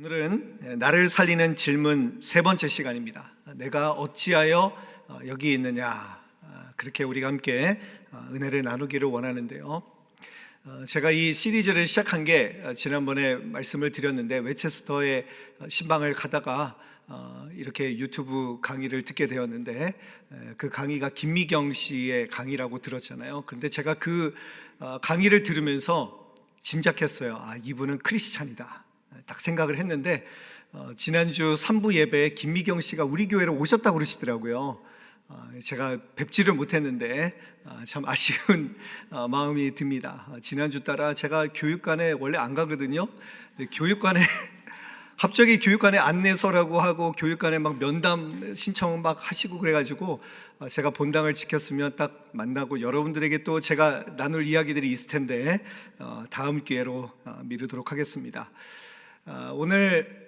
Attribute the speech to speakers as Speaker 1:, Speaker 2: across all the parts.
Speaker 1: 오늘은 나를 살리는 질문 세 번째 시간입니다. 내가 어찌하여 여기 있느냐, 그렇게 우리가 함께 은혜를 나누기를 원하는데요. 제가 이 시리즈를 시작한 게 지난번에 말씀을 드렸는데, 웨체스터의 신방을 가다가 이렇게 유튜브 강의를 듣게 되었는데, 그 강의가 김미경 씨의 강의라고 들었잖아요. 그런데 제가 그 강의를 들으면서 짐작했어요. 이분은 크리스찬이다, 딱 생각을 했는데, 지난주 3부 예배에 김미경 씨가 우리 교회로 오셨다고 그러시더라고요. 제가 뵙지를 못했는데 참 아쉬운 마음이 듭니다. 지난주 따라 제가 교육관에 원래 안 가거든요. 근데 교육관에 갑자기 교육관에 안내서라고 하고 교육관에 막 면담 신청 막 하시고 그래가지고 제가 본당을 지켰으면 딱 만나고 여러분들에게 또 제가 나눌 이야기들이 있을 텐데 다음 기회로 미루도록 하겠습니다. 오늘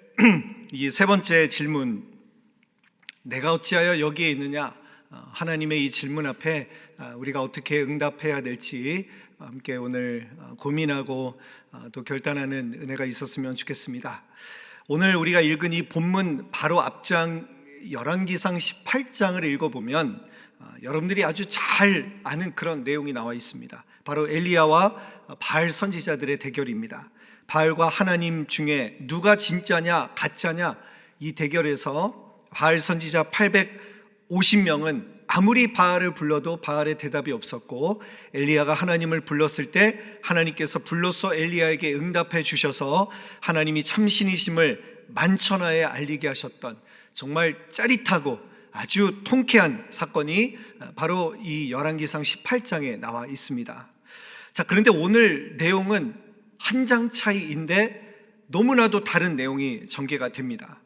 Speaker 1: 이 세 번째 질문, 내가 어찌하여 여기에 있느냐, 하나님의 이 질문 앞에 우리가 어떻게 응답해야 될지 함께 오늘 고민하고 또 결단하는 은혜가 있었으면 좋겠습니다. 오늘 우리가 읽은 이 본문 바로 앞장 열왕기상 18장을 읽어보면 여러분들이 아주 잘 아는 그런 내용이 나와 있습니다. 바로 엘리야와 바알 선지자들의 대결입니다. 바알과 하나님 중에 누가 진짜냐 가짜냐, 이 대결에서 바알 선지자 850명은 아무리 바알을 불러도 바알의 대답이 없었고, 엘리야가 하나님을 불렀을 때 하나님께서 불로써 엘리야에게 응답해 주셔서 하나님이 참신이심을 만천하에 알리게 하셨던 정말 짜릿하고 아주 통쾌한 사건이 바로 이 열왕기상 18장에 나와 있습니다. 자, 그런데 오늘 내용은 한 장 차이인데 너무나도 다른 내용이 전개가 됩니다.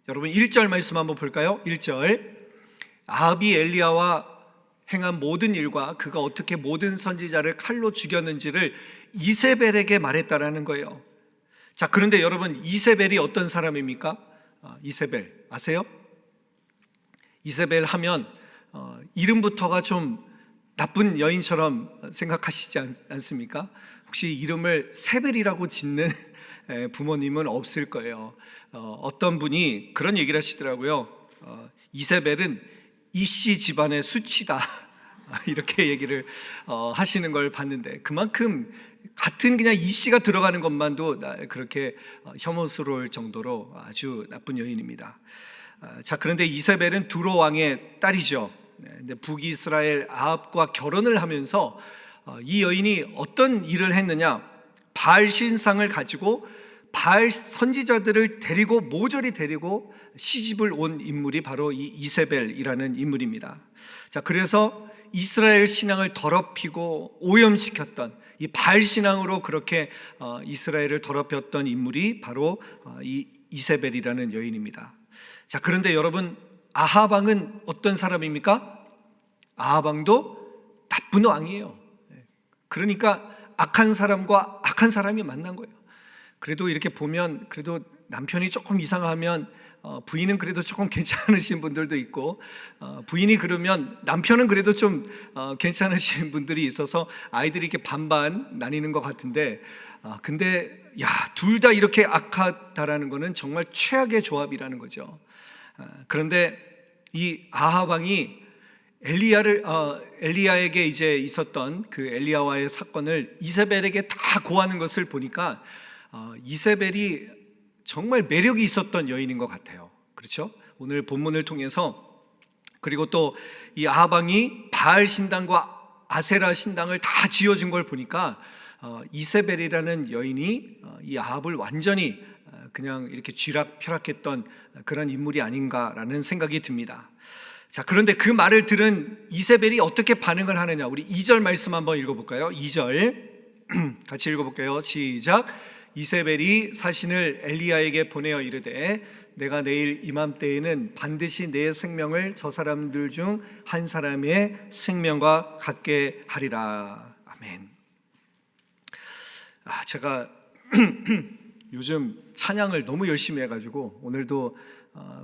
Speaker 1: 여러분 1절 말씀 한번 볼까요? 1절, 아합이 엘리야와 행한 모든 일과 그가 어떻게 모든 선지자를 칼로 죽였는지를 이세벨에게 말했다라는 거예요. 자, 그런데 여러분 이세벨이 어떤 사람입니까? 이세벨 아세요? 이세벨 하면 이름부터가 좀 나쁜 여인처럼 생각하시지 않습니까? 혹시 이름을 세벨이라고 짓는 부모님은 없을 거예요. 어떤 분이 그런 얘기를 하시더라고요. 이세벨은 이씨 집안의 수치다, 이렇게 얘기를 하시는 걸 봤는데, 그만큼 같은 그냥 이씨가 들어가는 것만도 그렇게 혐오스러울 정도로 아주 나쁜 여인입니다. 자, 그런데 이세벨은 두로 왕의 딸이죠. 근데 북이스라엘 아합과 결혼을 하면서 이 여인이 어떤 일을 했느냐, 바알 신상을 가지고 바알 선지자들을 데리고 모조리 데리고 시집을 온 인물이 바로 이 이세벨이라는 인물입니다. 자, 그래서 이스라엘 신앙을 더럽히고 오염시켰던 이 바알 신앙으로 그렇게 이스라엘을 더럽혔던 인물이 바로 이 이세벨이라는 여인입니다. 자, 그런데 여러분, 아합 왕은 어떤 사람입니까? 아합 왕도 나쁜 왕이에요. 그러니까 악한 사람과 악한 사람이 만난 거예요. 그래도 이렇게 보면 그래도 남편이 조금 이상하면 부인은 그래도 조금 괜찮으신 분들도 있고, 부인이 그러면 남편은 그래도 좀 괜찮으신 분들이 있어서 아이들이 이렇게 반반 나뉘는 것 같은데, 근데 둘 다 이렇게 악하다라는 거는 정말 최악의 조합이라는 거죠. 그런데 이 아합 왕이 엘리야에게 이제 있었던 그 엘리야와의 사건을 이세벨에게 다 고하는 것을 보니까 이세벨이 정말 매력이 있었던 여인인 것 같아요. 그렇죠? 오늘 본문을 통해서, 그리고 또 이 아합 왕이 바알 신당과 아세라 신당을 다 지어준 걸 보니까 이세벨이라는 여인이 이 아합을 완전히 그냥 이렇게 쥐락펴락했던 그런 인물이 아닌가라는 생각이 듭니다. 자, 그런데 그 말을 들은 이세벨이 어떻게 반응을 하느냐, 우리 2절 말씀 한번 읽어볼까요? 2절 같이 읽어볼게요. 시작. 이세벨이 사신을 엘리야에게 보내어 이르되, 내가 내일 이맘때에는 반드시 내 생명을 저 사람들 중 한 사람의 생명과 같게 하리라. 아멘. 제가 요즘 찬양을 너무 열심히 해가지고 오늘도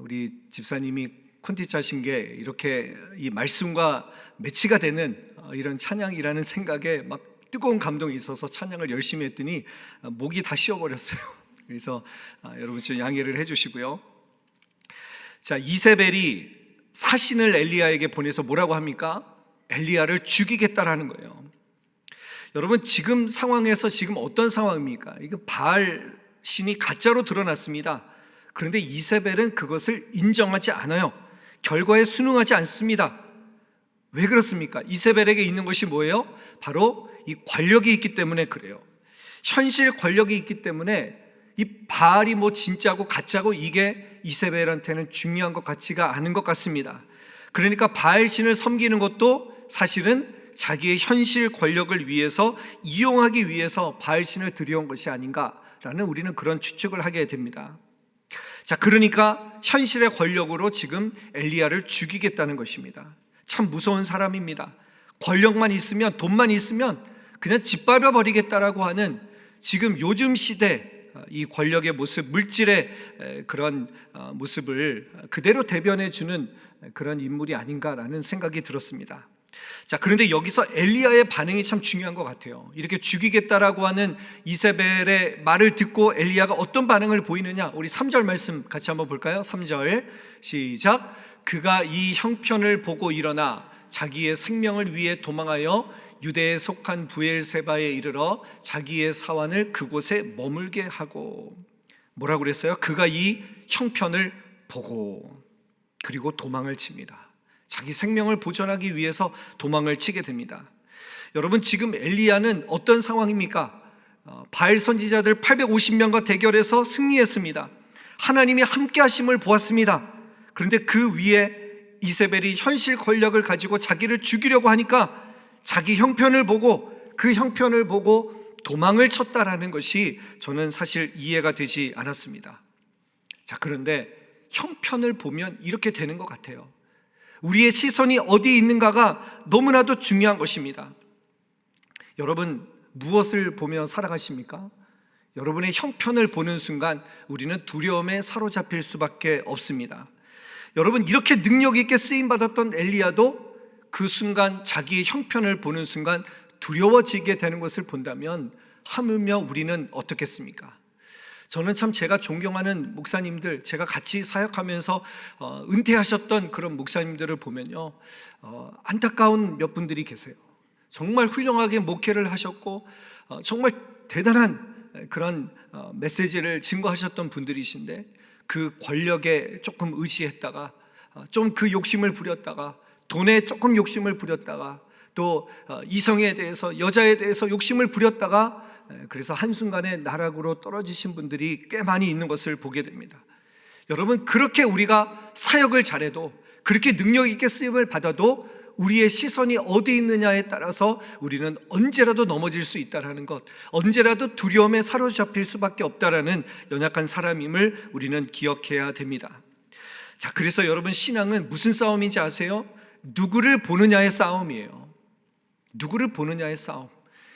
Speaker 1: 우리 집사님이 콘텐츠 하신 게 이렇게 이 말씀과 매치가 되는 이런 찬양이라는 생각에 막 뜨거운 감동이 있어서 찬양을 열심히 했더니 목이 다 쉬어버렸어요. 그래서 여러분 좀 양해를 해주시고요. 자, 이세벨이 사신을 엘리야에게 보내서 뭐라고 합니까? 엘리야를 죽이겠다라는 거예요. 여러분, 지금 상황에서 지금 어떤 상황입니까? 이거 바알 신이 가짜로 드러났습니다. 그런데 이세벨은 그것을 인정하지 않아요. 결과에 순응하지 않습니다. 왜 그렇습니까? 이세벨에게 있는 것이 뭐예요? 바로 이 권력이 있기 때문에 그래요. 현실 권력이 있기 때문에 이 바알이 뭐 진짜고 가짜고 이게 이세벨한테는 중요한 것 같지가 않은 것 같습니다. 그러니까 바알 신을 섬기는 것도 사실은 자기의 현실 권력을 위해서 이용하기 위해서 바알 신을 들여온 것이 아닌가라는 우리는 그런 추측을 하게 됩니다. 자, 그러니까 현실의 권력으로 지금 엘리야를 죽이겠다는 것입니다. 참 무서운 사람입니다. 권력만 있으면, 돈만 있으면 그냥 짓밟아 버리겠다라고 하는 지금 요즘 시대 이 권력의 모습, 물질의 그런 모습을 그대로 대변해 주는 그런 인물이 아닌가라는 생각이 들었습니다. 자, 그런데 여기서 엘리야의 반응이 참 중요한 것 같아요. 이렇게 죽이겠다라고 하는 이세벨의 말을 듣고 엘리야가 어떤 반응을 보이느냐, 우리 3절 말씀 같이 한번 볼까요? 3절 시작. 그가 이 형편을 보고 일어나 자기의 생명을 위해 도망하여 유대에 속한 부엘세바에 이르러 자기의 사환을 그곳에 머물게 하고, 뭐라고 그랬어요? 그가 이 형편을 보고 그리고 도망을 칩니다. 자기 생명을 보존하기 위해서 도망을 치게 됩니다. 여러분, 지금 엘리야는 어떤 상황입니까? 바알 선지자들 850명과 대결해서 승리했습니다. 하나님이 함께 하심을 보았습니다. 그런데 그 위에 이세벨이 현실 권력을 가지고 자기를 죽이려고 하니까 자기 형편을 보고 그 형편을 보고 도망을 쳤다라는 것이 저는 사실 이해가 되지 않았습니다. 자, 그런데 형편을 보면 이렇게 되는 것 같아요. 우리의 시선이 어디 있는가가 너무나도 중요한 것입니다. 여러분, 무엇을 보며 살아가십니까? 여러분의 형편을 보는 순간 우리는 두려움에 사로잡힐 수밖에 없습니다. 여러분, 이렇게 능력 있게 쓰임받았던 엘리야도 그 순간 자기의 형편을 보는 순간 두려워지게 되는 것을 본다면 하물며 우리는 어떻겠습니까? 저는 참 제가 존경하는 목사님들, 제가 같이 사역하면서 은퇴하셨던 그런 목사님들을 보면요, 안타까운 몇 분들이 계세요. 정말 훌륭하게 목회를 하셨고 정말 대단한 그런 메시지를 증거하셨던 분들이신데 그 권력에 조금 의지했다가 좀 그 욕심을 부렸다가 돈에 조금 욕심을 부렸다가 또 이성에 대해서, 여자에 대해서 욕심을 부렸다가 그래서 한순간에 나락으로 떨어지신 분들이 꽤 많이 있는 것을 보게 됩니다. 여러분, 그렇게 우리가 사역을 잘해도, 그렇게 능력 있게 쓰임을 받아도 우리의 시선이 어디 있느냐에 따라서 우리는 언제라도 넘어질 수 있다는 것, 언제라도 두려움에 사로잡힐 수밖에 없다는 연약한 사람임을 우리는 기억해야 됩니다. 자, 그래서 여러분, 신앙은 무슨 싸움인지 아세요? 누구를 보느냐의 싸움이에요. 누구를 보느냐의 싸움.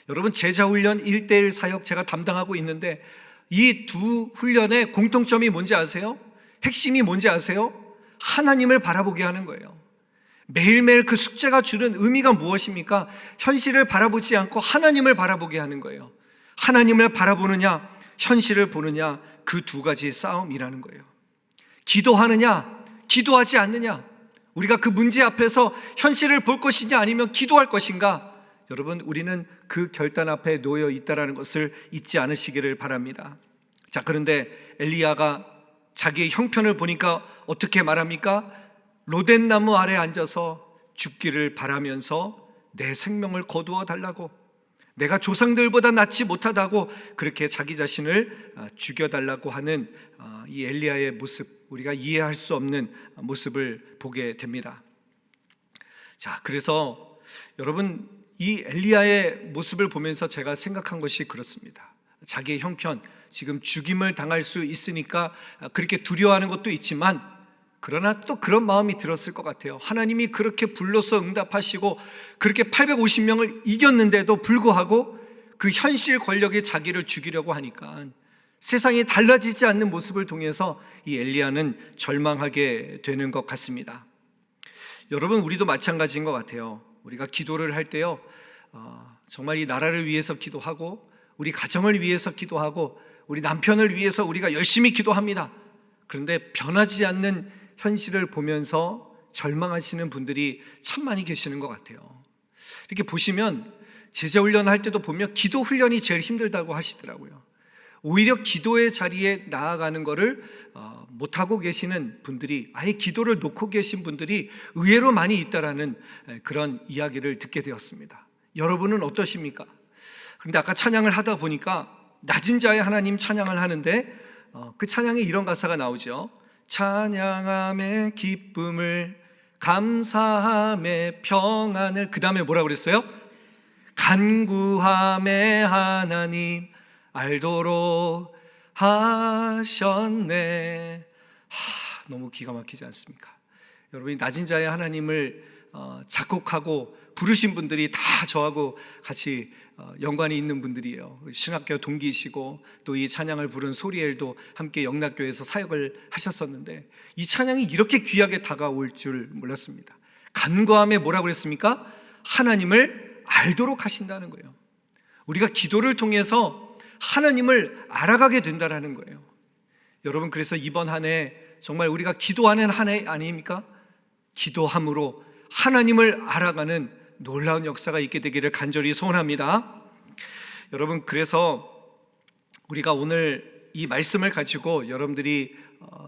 Speaker 1: 여러분, 제자훈련 1:1 사역 제가 담당하고 있는데 이 두 훈련의 공통점이 뭔지 아세요? 핵심이 뭔지 아세요? 하나님을 바라보게 하는 거예요. 매일매일 그 숙제가 주는 의미가 무엇입니까? 현실을 바라보지 않고 하나님을 바라보게 하는 거예요. 하나님을 바라보느냐, 현실을 보느냐, 그 두 가지 싸움이라는 거예요. 기도하느냐, 기도하지 않느냐, 우리가 그 문제 앞에서 현실을 볼 것이냐 아니면 기도할 것인가, 여러분, 우리는 그 결단 앞에 놓여 있다는 것을 잊지 않으시기를 바랍니다. 자, 그런데 엘리야가 자기의 형편을 보니까 어떻게 말합니까? 로덴나무 아래 앉아서 죽기를 바라면서 내 생명을 거두어 달라고, 내가 조상들보다 낫지 못하다고 그렇게 자기 자신을 죽여달라고 하는 이 엘리야의 모습, 우리가 이해할 수 없는 모습을 보게 됩니다. 자, 그래서 여러분, 이 엘리야의 모습을 보면서 제가 생각한 것이 그렇습니다. 자기의 형편, 지금 죽임을 당할 수 있으니까 그렇게 두려워하는 것도 있지만, 그러나 또 그런 마음이 들었을 것 같아요. 하나님이 그렇게 불러서 응답하시고 그렇게 850명을 이겼는데도 불구하고 그 현실 권력의 자기를 죽이려고 하니까 세상이 달라지지 않는 모습을 통해서 이 엘리야는 절망하게 되는 것 같습니다. 여러분, 우리도 마찬가지인 것 같아요. 우리가 기도를 할 때요, 정말 이 나라를 위해서 기도하고 우리 가정을 위해서 기도하고 우리 남편을 위해서 우리가 열심히 기도합니다. 그런데 변하지 않는 현실을 보면서 절망하시는 분들이 참 많이 계시는 것 같아요. 이렇게 보시면 제자 훈련을 할 때도 보면 기도 훈련이 제일 힘들다고 하시더라고요. 오히려 기도의 자리에 나아가는 것을 못하고 계시는 분들이, 아예 기도를 놓고 계신 분들이 의외로 많이 있다라는 그런 이야기를 듣게 되었습니다. 여러분은 어떠십니까? 그런데 아까 찬양을 하다 보니까 낮은 자의 하나님 찬양을 하는데 그 찬양에 이런 가사가 나오죠. 찬양함의 기쁨을, 감사함의 평안을, 그 다음에 뭐라고 그랬어요? 간구함의 하나님 알도록 하셨네. 너무 기가 막히지 않습니까? 여러분이 낮은 자의 하나님을 작곡하고 부르신 분들이 다 저하고 같이 연관이 있는 분들이에요. 신학교 동기이시고 또 이 찬양을 부른 소리엘도 함께 영락교회에서 사역을 하셨었는데 이 찬양이 이렇게 귀하게 다가올 줄 몰랐습니다. 간구함에 뭐라고 그랬습니까? 하나님을 알도록 하신다는 거예요. 우리가 기도를 통해서 하나님을 알아가게 된다는 거예요. 여러분, 그래서 이번 한 해 정말 우리가 기도하는 한 해 아닙니까? 기도함으로 하나님을 알아가는 놀라운 역사가 있게 되기를 간절히 소원합니다. 여러분, 그래서 우리가 오늘 이 말씀을 가지고 여러분들이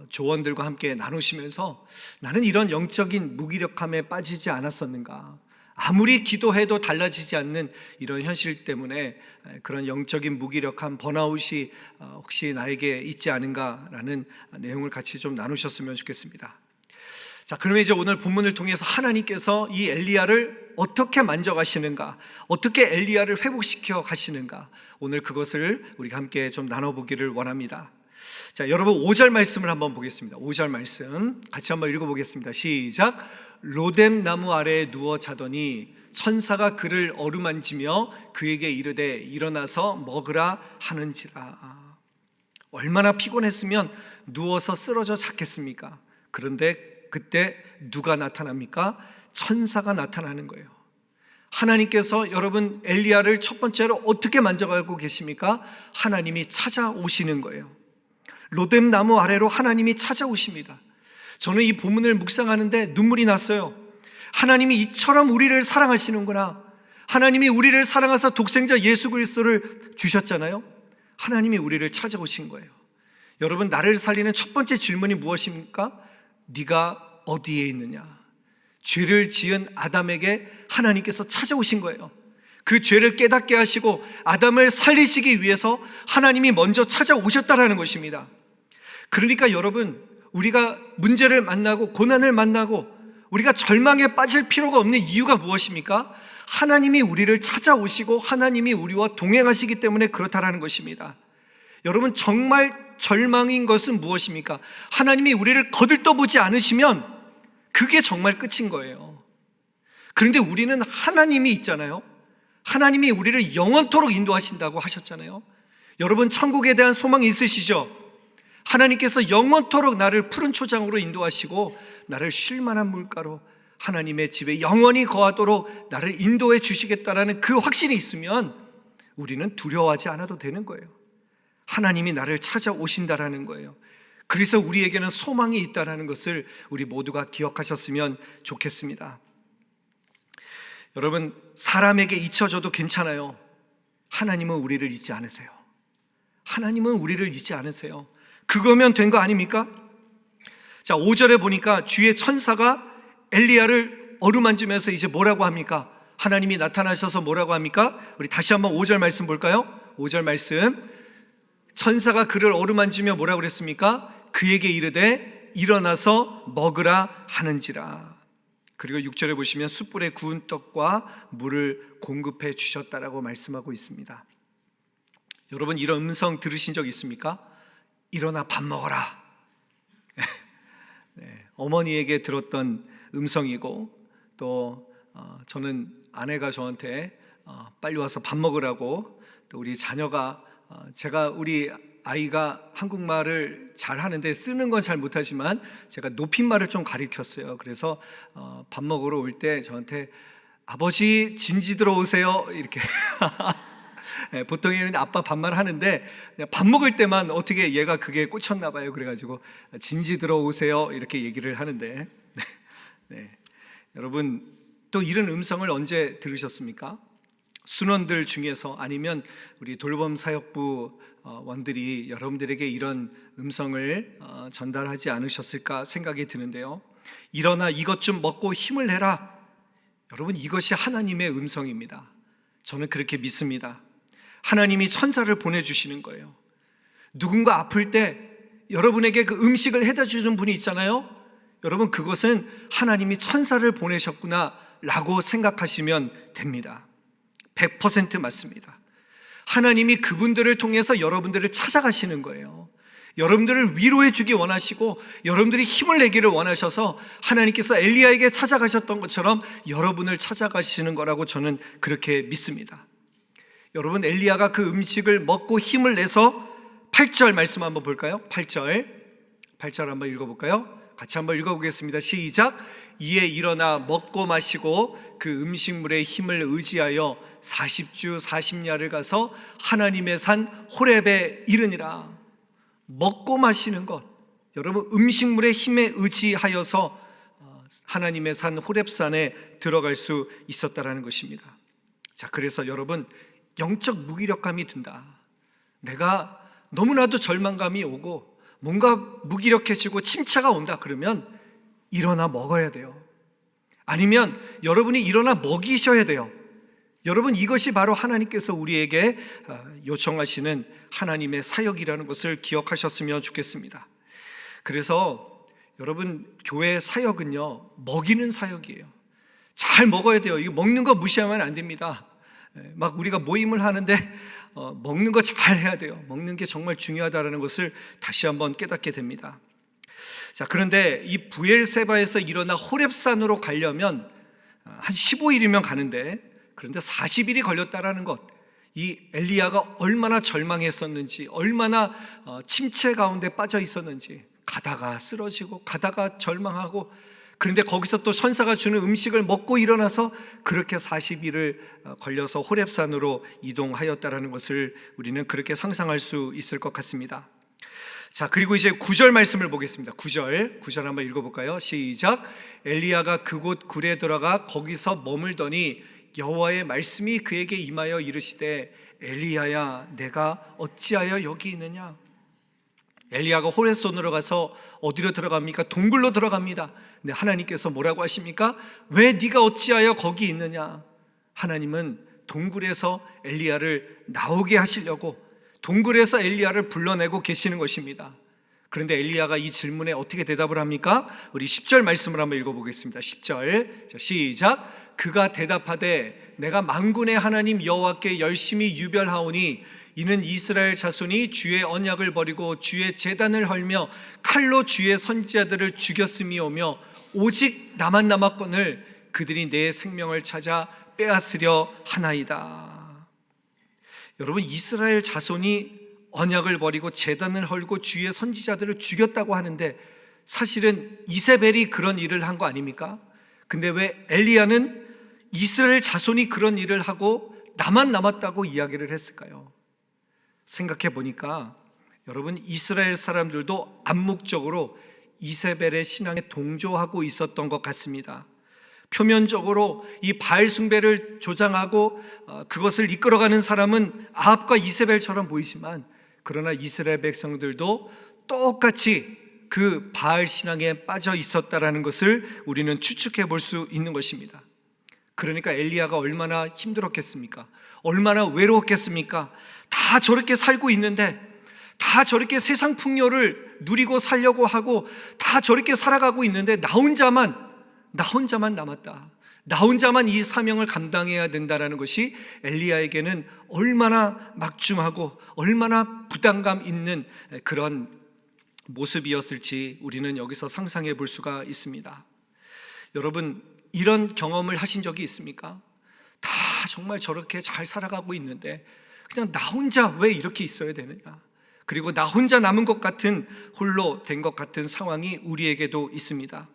Speaker 1: 조언들과 함께 나누시면서 나는 이런 영적인 무기력함에 빠지지 않았었는가, 아무리 기도해도 달라지지 않는 이런 현실 때문에 그런 영적인 무기력함, 번아웃이 혹시 나에게 있지 않은가라는 내용을 같이 좀 나누셨으면 좋겠습니다. 자, 그러면 이제 오늘 본문을 통해서 하나님께서 이 엘리야를 어떻게 만져가시는가, 어떻게 엘리야를 회복시켜 가시는가, 오늘 그것을 우리가 함께 좀 나눠보기를 원합니다. 자, 여러분 5절 말씀을 한번 보겠습니다. 5절 말씀 같이 한번 읽어보겠습니다. 시작. 로뎀 나무 아래에 누워 자더니 천사가 그를 어루만지며 그에게 이르되 일어나서 먹으라 하는지라. 얼마나 피곤했으면 누워서 쓰러져 잤겠습니까? 그런데 그때 누가 나타납니까? 천사가 나타나는 거예요. 하나님께서 여러분 엘리야를 첫 번째로 어떻게 만져가고 계십니까? 하나님이 찾아오시는 거예요. 로뎀 나무 아래로 하나님이 찾아오십니다. 저는 이 본문을 묵상하는데 눈물이 났어요. 하나님이 이처럼 우리를 사랑하시는구나. 하나님이 우리를 사랑하사 독생자 예수 그리스도를 주셨잖아요. 하나님이 우리를 찾아오신 거예요. 여러분, 나를 살리는 첫 번째 질문이 무엇입니까? 네가 어디에 있느냐? 죄를 지은 아담에게 하나님께서 찾아오신 거예요. 그 죄를 깨닫게 하시고 아담을 살리시기 위해서 하나님이 먼저 찾아오셨다라는 것입니다. 그러니까 여러분, 우리가 문제를 만나고 고난을 만나고 우리가 절망에 빠질 필요가 없는 이유가 무엇입니까? 하나님이 우리를 찾아오시고 하나님이 우리와 동행하시기 때문에 그렇다라는 것입니다. 여러분, 정말 절망인 것은 무엇입니까? 하나님이 우리를 거들떠보지 않으시면 그게 정말 끝인 거예요. 그런데 우리는 하나님이 있잖아요. 하나님이 우리를 영원토록 인도하신다고 하셨잖아요. 여러분, 천국에 대한 소망이 있으시죠? 하나님께서 영원토록 나를 푸른 초장으로 인도하시고 나를 쉴만한 물가로 하나님의 집에 영원히 거하도록 나를 인도해 주시겠다라는 그 확신이 있으면 우리는 두려워하지 않아도 되는 거예요. 하나님이 나를 찾아오신다라는 거예요. 그래서 우리에게는 소망이 있다라는 것을 우리 모두가 기억하셨으면 좋겠습니다. 여러분, 사람에게 잊혀져도 괜찮아요. 하나님은 우리를 잊지 않으세요. 하나님은 우리를 잊지 않으세요. 그거면 된 거 아닙니까? 자, 5절에 보니까 주의 천사가 엘리야를 어루만지면서 이제 뭐라고 합니까? 하나님이 나타나셔서 뭐라고 합니까? 우리 다시 한번 5절 말씀 볼까요? 5절 말씀. 천사가 그를 어루만지며 뭐라고 그랬습니까? 그에게 이르되 일어나서 먹으라 하는지라. 그리고 6절에 보시면 숯불에 구운 떡과 물을 공급해 주셨다라고 말씀하고 있습니다. 여러분, 이런 음성 들으신 적 있습니까? 일어나 밥 먹어라. 네, 어머니에게 들었던 음성이고 또 저는 아내가 저한테 빨리 와서 밥 먹으라고, 또 우리 자녀가 제가 우리 아이가 한국말을 잘 하는데 쓰는 건 잘 못하지만 제가 높임말을 좀 가르쳤어요. 그래서 밥 먹으러 올 때 저한테 아버지 진지 들어오세요 이렇게 보통에는 아빠 반말 하는데 밥 먹을 때만 어떻게 얘가 그게 꽂혔나 봐요. 그래가지고 진지 들어오세요 이렇게 얘기를 하는데 네. 여러분 또 이런 음성을 언제 들으셨습니까? 순원들 중에서 아니면 우리 돌봄 사역부 원들이 여러분들에게 이런 음성을 전달하지 않으셨을까 생각이 드는데요. 일어나 이것 좀 먹고 힘을 내라. 여러분 이것이 하나님의 음성입니다. 저는 그렇게 믿습니다. 하나님이 천사를 보내주시는 거예요. 누군가 아플 때 여러분에게 그 음식을 해다 주는 분이 있잖아요. 여러분 그것은 하나님이 천사를 보내셨구나 라고 생각하시면 됩니다. 100% 맞습니다. 하나님이 그분들을 통해서 여러분들을 찾아가시는 거예요. 여러분들을 위로해 주기 원하시고 여러분들이 힘을 내기를 원하셔서 하나님께서 엘리야에게 찾아가셨던 것처럼 여러분을 찾아가시는 거라고 저는 그렇게 믿습니다. 여러분 엘리야가 그 음식을 먹고 힘을 내서 8절 말씀 한번 볼까요? 8절 한번 읽어볼까요? 같이 한번 읽어보겠습니다. 시작. 이에 일어나 먹고 마시고 그 음식물의 힘을 의지하여 40주 40야를 가서 하나님의 산 호렙에 이르니라. 먹고 마시는 것, 여러분 음식물의 힘에 의지하여서 하나님의 산 호렙산에 들어갈 수 있었다라는 것입니다. 자, 그래서 여러분 영적 무기력감이 든다. 내가 너무나도 절망감이 오고 뭔가 무기력해지고 침체가 온다 그러면 일어나 먹어야 돼요. 아니면 여러분이 일어나 먹이셔야 돼요. 여러분 이것이 바로 하나님께서 우리에게 요청하시는 하나님의 사역이라는 것을 기억하셨으면 좋겠습니다. 그래서 여러분 교회 사역은요 먹이는 사역이에요. 잘 먹어야 돼요. 이거 먹는 거 무시하면 안 됩니다. 막 우리가 모임을 하는데 먹는 거 잘 해야 돼요. 먹는 게 정말 중요하다는 것을 다시 한번 깨닫게 됩니다. 자, 그런데 이 부엘세바에서 일어나 호렙산으로 가려면 한 15일이면 가는데 그런데 40일이 걸렸다라는 것, 이 엘리야가 얼마나 절망했었는지, 얼마나 침체 가운데 빠져 있었는지, 가다가 쓰러지고 가다가 절망하고, 그런데 거기서 또 천사가 주는 음식을 먹고 일어나서 그렇게 40일을 걸려서 호렙산으로 이동하였다라는 것을 우리는 그렇게 상상할 수 있을 것 같습니다. 자, 그리고 이제 9절 말씀을 보겠습니다. 9절 한번 읽어볼까요? 시작. 엘리야가 그곳 굴에 들어가 거기서 머물더니 여호와의 말씀이 그에게 임하여 이르시되 엘리야야 내가 어찌하여 여기 있느냐. 엘리야가 호렙산으로 가서 어디로 들어갑니까? 동굴로 들어갑니다. 근데 하나님께서 뭐라고 하십니까? 왜 네가 어찌하여 거기 있느냐. 하나님은 동굴에서 엘리야를 나오게 하시려고 동굴에서 엘리야를 불러내고 계시는 것입니다. 그런데 엘리야가 이 질문에 어떻게 대답을 합니까? 우리 10절 말씀을 한번 읽어보겠습니다. 10절 시작. 그가 대답하되 내가 만군의 하나님 여호와께 열심히 유별하오니 이는 이스라엘 자손이 주의 언약을 버리고 주의 제단을 헐며 칼로 주의 선지자들을 죽였음이오며 오직 나만 남았거늘 그들이 내 생명을 찾아 빼앗으려 하나이다. 여러분 이스라엘 자손이 언약을 버리고 제단을 헐고 주의 선지자들을 죽였다고 하는데 사실은 이세벨이 그런 일을 한 거 아닙니까? 근데 왜 엘리야는 이스라엘 자손이 그런 일을 하고 나만 남았다고 이야기를 했을까요? 생각해 보니까 여러분 이스라엘 사람들도 암묵적으로 이세벨의 신앙에 동조하고 있었던 것 같습니다. 표면적으로 이 바알 숭배를 조장하고 그것을 이끌어가는 사람은 아합과 이세벨처럼 보이지만 그러나 이스라엘 백성들도 똑같이 그 바알 신앙에 빠져 있었다라는 것을 우리는 추측해 볼 수 있는 것입니다. 그러니까 엘리야가 얼마나 힘들었겠습니까? 얼마나 외로웠겠습니까? 다 저렇게 살고 있는데, 다 저렇게 세상 풍요를 누리고 살려고 하고 다 저렇게 살아가고 있는데 나 혼자만 남았다. 나 혼자만 이 사명을 감당해야 된다는 것이 엘리야에게는 얼마나 막중하고 얼마나 부담감 있는 그런 모습이었을지 우리는 여기서 상상해 볼 수가 있습니다. 여러분 이런 경험을 하신 적이 있습니까? 다 정말 저렇게 잘 살아가고 있는데 그냥 나 혼자 왜 이렇게 있어야 되느냐, 그리고 나 혼자 남은 것 같은, 홀로 된 것 같은 상황이 우리에게도 있습니다.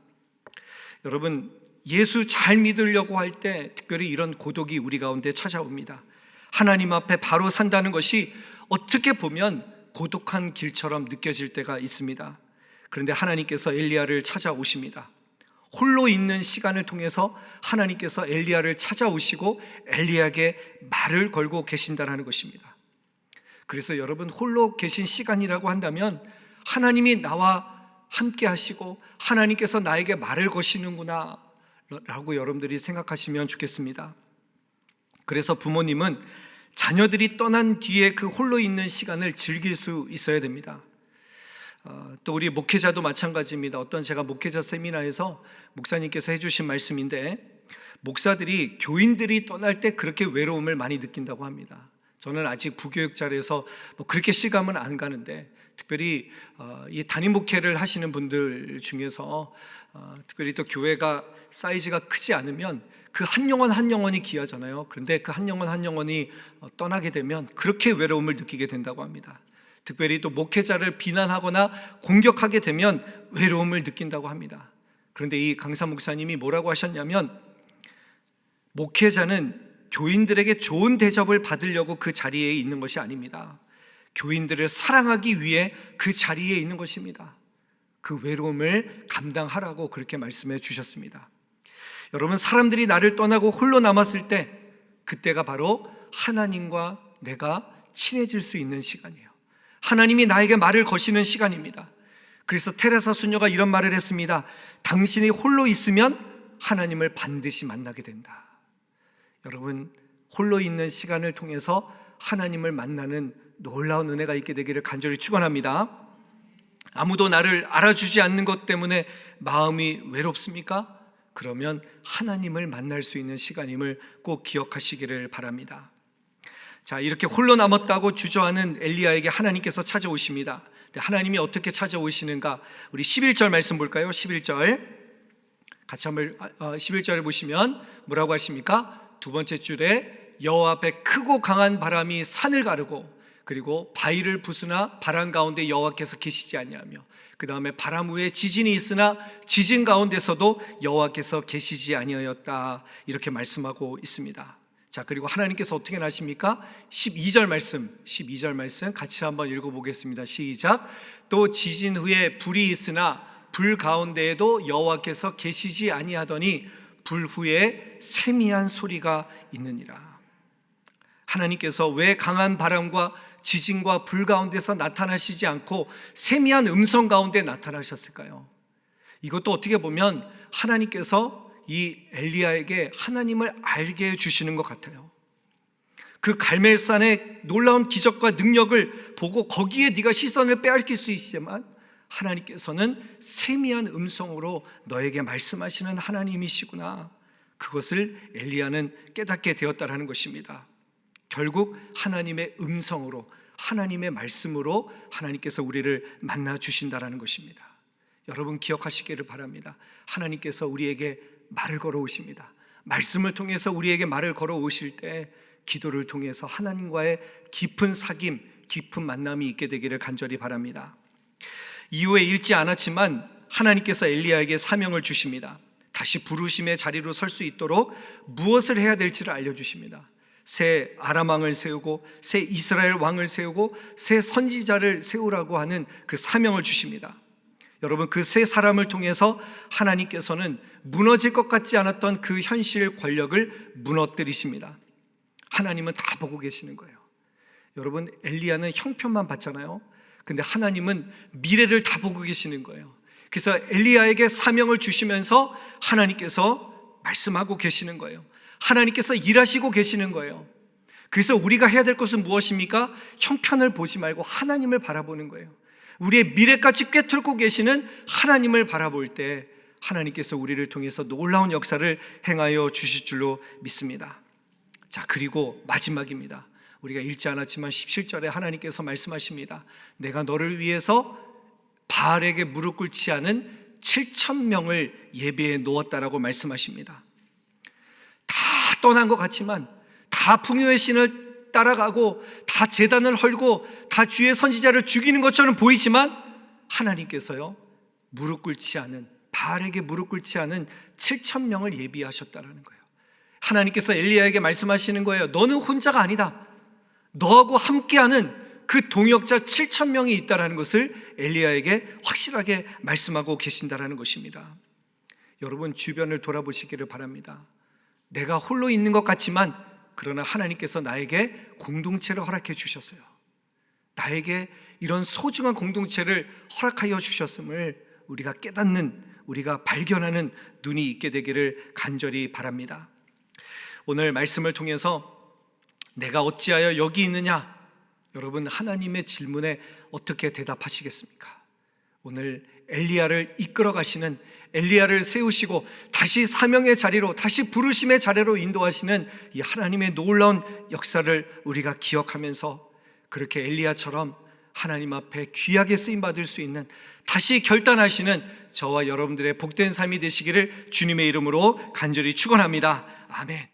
Speaker 1: 여러분 예수 잘 믿으려고 할 때 특별히 이런 고독이 우리 가운데 찾아옵니다. 하나님 앞에 바로 산다는 것이 어떻게 보면 고독한 길처럼 느껴질 때가 있습니다. 그런데 하나님께서 엘리야를 찾아오십니다. 홀로 있는 시간을 통해서 하나님께서 엘리야를 찾아오시고 엘리야에게 말을 걸고 계신다는 것입니다. 그래서 여러분, 홀로 계신 시간이라고 한다면 하나님이 나와 함께 하시고 하나님께서 나에게 말을 거시는구나 라고 여러분들이 생각하시면 좋겠습니다. 그래서 부모님은 자녀들이 떠난 뒤에 그 홀로 있는 시간을 즐길 수 있어야 됩니다. 또 우리 목회자도 마찬가지입니다. 어떤 제가 목회자 세미나에서 목사님께서 해주신 말씀인데, 목사들이 교인들이 떠날 때 그렇게 외로움을 많이 느낀다고 합니다. 저는 아직 부교육자라서 그렇게 실감은 안 가는데, 특별히 이 담임 목회를 하시는 분들 중에서 특별히 또 교회가 사이즈가 크지 않으면 그 한 영혼 한 영혼이 귀하잖아요. 그런데 그 한 영혼 한 영혼이 떠나게 되면 그렇게 외로움을 느끼게 된다고 합니다. 특별히 또 목회자를 비난하거나 공격하게 되면 외로움을 느낀다고 합니다. 그런데 이 강사 목사님이 뭐라고 하셨냐면, 목회자는 교인들에게 좋은 대접을 받으려고 그 자리에 있는 것이 아닙니다. 교인들을 사랑하기 위해 그 자리에 있는 것입니다. 그 외로움을 감당하라고 그렇게 말씀해 주셨습니다. 여러분, 사람들이 나를 떠나고 홀로 남았을 때, 그때가 바로 하나님과 내가 친해질 수 있는 시간이에요. 하나님이 나에게 말을 거시는 시간입니다. 그래서 테레사 수녀가 이런 말을 했습니다. 당신이 홀로 있으면 하나님을 반드시 만나게 된다. 여러분, 홀로 있는 시간을 통해서 하나님을 만나는 놀라운 은혜가 있게 되기를 간절히 축원합니다. 아무도 나를 알아주지 않는 것 때문에 마음이 외롭습니까? 그러면 하나님을 만날 수 있는 시간임을 꼭 기억하시기를 바랍니다. 자, 이렇게 홀로 남았다고 주저하는 엘리야에게 하나님께서 찾아오십니다. 하나님이 어떻게 찾아오시는가? 우리 11절 말씀 볼까요? 11절 같이 한번 11절을 보시면 뭐라고 하십니까? 두 번째 줄에 여호와 앞에 크고 강한 바람이 산을 가르고, 그리고 바위를 부수나 바람 가운데 여호와께서 계시지 아니하며, 그 다음에 바람 후에 지진이 있으나 지진 가운데서도 여호와께서 계시지 아니하였다, 이렇게 말씀하고 있습니다. 자, 그리고 하나님께서 어떻게 나십니까? 12절 말씀 같이 한번 읽어보겠습니다. 시작. 또 지진 후에 불이 있으나 불 가운데에도 여호와께서 계시지 아니하더니 불 후에 세미한 소리가 있느니라. 하나님께서 왜 강한 바람과 지진과 불 가운데서 나타나시지 않고 세미한 음성 가운데 나타나셨을까요? 이것도 어떻게 보면 하나님께서 이 엘리야에게 하나님을 알게 해주시는 것 같아요. 그 갈멜산의 놀라운 기적과 능력을 보고 거기에 네가 시선을 빼앗길 수 있지만, 하나님께서는 세미한 음성으로 너에게 말씀하시는 하나님이시구나, 그것을 엘리야는 깨닫게 되었다라는 것입니다. 결국 하나님의 음성으로, 하나님의 말씀으로 하나님께서 우리를 만나 주신다라는 것입니다. 여러분, 기억하시기를 바랍니다. 하나님께서 우리에게 말을 걸어오십니다. 말씀을 통해서 우리에게 말을 걸어오실 때 기도를 통해서 하나님과의 깊은 사귐, 깊은 만남이 있게 되기를 간절히 바랍니다. 이후에 읽지 않았지만 하나님께서 엘리야에게 사명을 주십니다. 다시 부르심의 자리로 설 수 있도록 무엇을 해야 될지를 알려주십니다. 새 아람 왕을 세우고 새 이스라엘 왕을 세우고 새 선지자를 세우라고 하는 그 사명을 주십니다. 여러분, 그 세 사람을 통해서 하나님께서는 무너질 것 같지 않았던 그 현실 권력을 무너뜨리십니다. 하나님은 다 보고 계시는 거예요. 여러분, 엘리야는 형편만 봤잖아요. 근데 하나님은 미래를 다 보고 계시는 거예요. 그래서 엘리야에게 사명을 주시면서 하나님께서 말씀하고 계시는 거예요. 하나님께서 일하시고 계시는 거예요. 그래서 우리가 해야 될 것은 무엇입니까? 형편을 보지 말고 하나님을 바라보는 거예요. 우리의 미래까지 꿰뚫고 계시는 하나님을 바라볼 때 하나님께서 우리를 통해서 놀라운 역사를 행하여 주실 줄로 믿습니다. 자, 그리고 마지막입니다. 우리가 읽지 않았지만 17절에 하나님께서 말씀하십니다. 내가 너를 위해서 바알에게 무릎 꿇지 않은 7,000명을 예비해 놓았다라고 말씀하십니다. 다 떠난 것 같지만, 다 풍요의 신을 따라가고 다 제단을 헐고 다 주의 선지자를 죽이는 것처럼 보이지만, 하나님께서요, 무릎 꿇지 않은, 바알에게 무릎 꿇지 않은 7,000명을 예비하셨다라는 거예요. 하나님께서 엘리야에게 말씀하시는 거예요. 너는 혼자가 아니다. 너하고 함께하는 그 동역자 7,000명이 있다는 것을 엘리야에게 확실하게 말씀하고 계신다는 것입니다. 여러분, 주변을 돌아보시기를 바랍니다. 내가 홀로 있는 것 같지만 그러나 하나님께서 나에게 공동체를 허락해 주셨어요. 나에게 이런 소중한 공동체를 허락하여 주셨음을 우리가 깨닫는, 우리가 발견하는 눈이 있게 되기를 간절히 바랍니다. 오늘 말씀을 통해서 내가 어찌하여 여기 있느냐? 여러분, 하나님의 질문에 어떻게 대답하시겠습니까? 오늘 엘리야를 이끌어 가시는, 엘리야를 세우시고 다시 사명의 자리로, 다시 부르심의 자리로 인도하시는 이 하나님의 놀라운 역사를 우리가 기억하면서 그렇게 엘리야처럼 하나님 앞에 귀하게 쓰임받을 수 있는, 다시 결단하시는 저와 여러분들의 복된 삶이 되시기를 주님의 이름으로 간절히 축원합니다. 아멘.